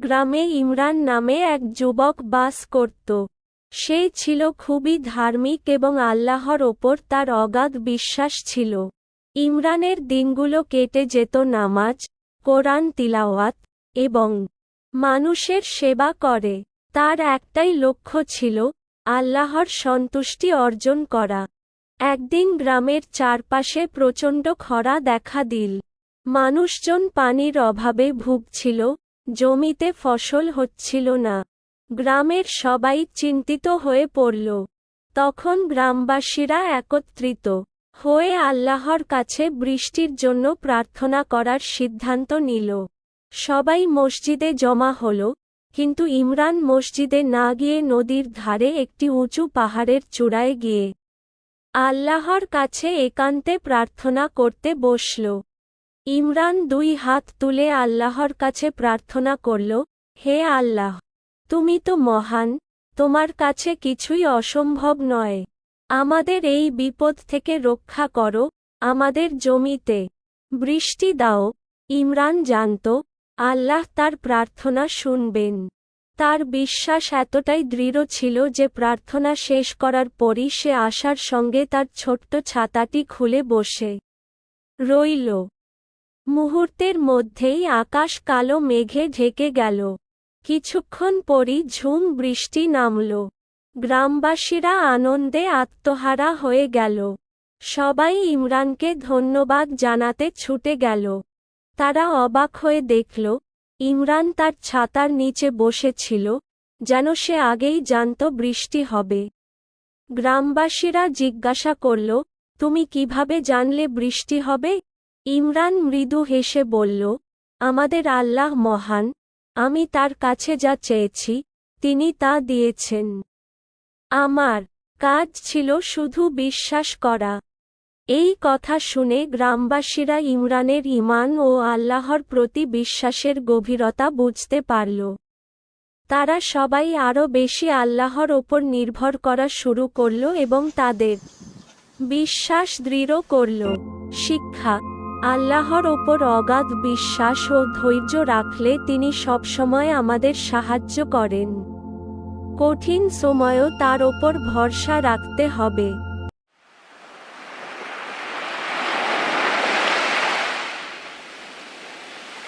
গ্রামে ইমরান নামে এক যুবক বাস করত। সে ছিল খুবই ধার্মিক এবং আল্লাহর ওপর তার অগাধ বিশ্বাস ছিল। ইমরানের দিনগুলো কেটে যেত নামাজ, কোরআন তিলাওয়াত এবং মানুষের সেবা করে। তার একটাই লক্ষ্য ছিল, আল্লাহর সন্তুষ্টি অর্জন করা। একদিন গ্রামের চারপাশে প্রচণ্ড খরা দেখা দিল। মানুষজন পানির অভাবে ভুগছিল, জমিতে ফসল হচ্ছিল না। গ্রামের সবাই চিন্তিত হয়ে পড়ল। তখন গ্রামবাসীরা একত্রিত হয়ে আল্লাহর কাছে বৃষ্টির জন্য প্রার্থনা করার সিদ্ধান্ত নিল। সবাই মসজিদে জমা হল, কিন্তু ইমরান মসজিদে না গিয়ে নদীর ধারে একটি উঁচু পাহাড়ের চূড়ায় গিয়ে আল্লাহর কাছে একান্তে প্রার্থনা করতে বসল। ইমরান দুই হাত তুলে আল্লাহর কাছে প্রার্থনা করল, হে আল্লাহ, তুমি তো মহান, তোমার কাছে কিছুই অসম্ভব নয়। আমাদের এই বিপদ থেকে রক্ষা করো, আমাদের জমিতে বৃষ্টি দাও। ইমরান জানত, আল্লাহ তার প্রার্থনা শুনবেন। তার বিশ্বাস এতটাই দৃঢ় ছিল যে প্রার্থনা শেষ করার পরই সে আশার সঙ্গে তার ছোট্ট ছাতাটি খুলে বসে রইল। মুহূর্তের মধ্যেই আকাশ কালো মেঘে ঢেকে গেল। কিছুক্ষণ পরই ঝুম বৃষ্টি নামল। গ্রামবাসীরা আনন্দে আত্মহারা হয়ে গেল। সবাই ইমরানকে ধন্যবাদ জানাতে ছুটে গেল। তারা অবাক হয়ে দেখল, ইমরান তার ছাতার নিচে বসেছিল, যেন সে আগেই জানত বৃষ্টি হবে। গ্রামবাসীরা জিজ্ঞাসা করল, তুমি কিভাবে জানলে বৃষ্টি হবে? ইমরান মৃদু হেসে বলল, আমাদের আল্লাহ মহান, আমি তার কাছে যা চেয়েছি, তিনি তা দিয়েছেন। আমার কাজ ছিল শুধু বিশ্বাস করা। এই কথা শুনে গ্রামবাসীরা ইমরানের ঈমান ও আল্লাহর প্রতি বিশ্বাসের গভীরতা বুঝতে পারল। তারা সবাই আরও বেশি আল্লাহর ওপর নির্ভর করা শুরু করল এবং তাদের বিশ্বাস দৃঢ় করল। শিক্ষা: আল্লাহর ওপর অগাধ বিশ্বাস ও ধৈর্য রাখলে তিনি সবসময় আমাদের সাহায্য করেন। কঠিন সময়েও তার ওপর ভরসা রাখতে হবে।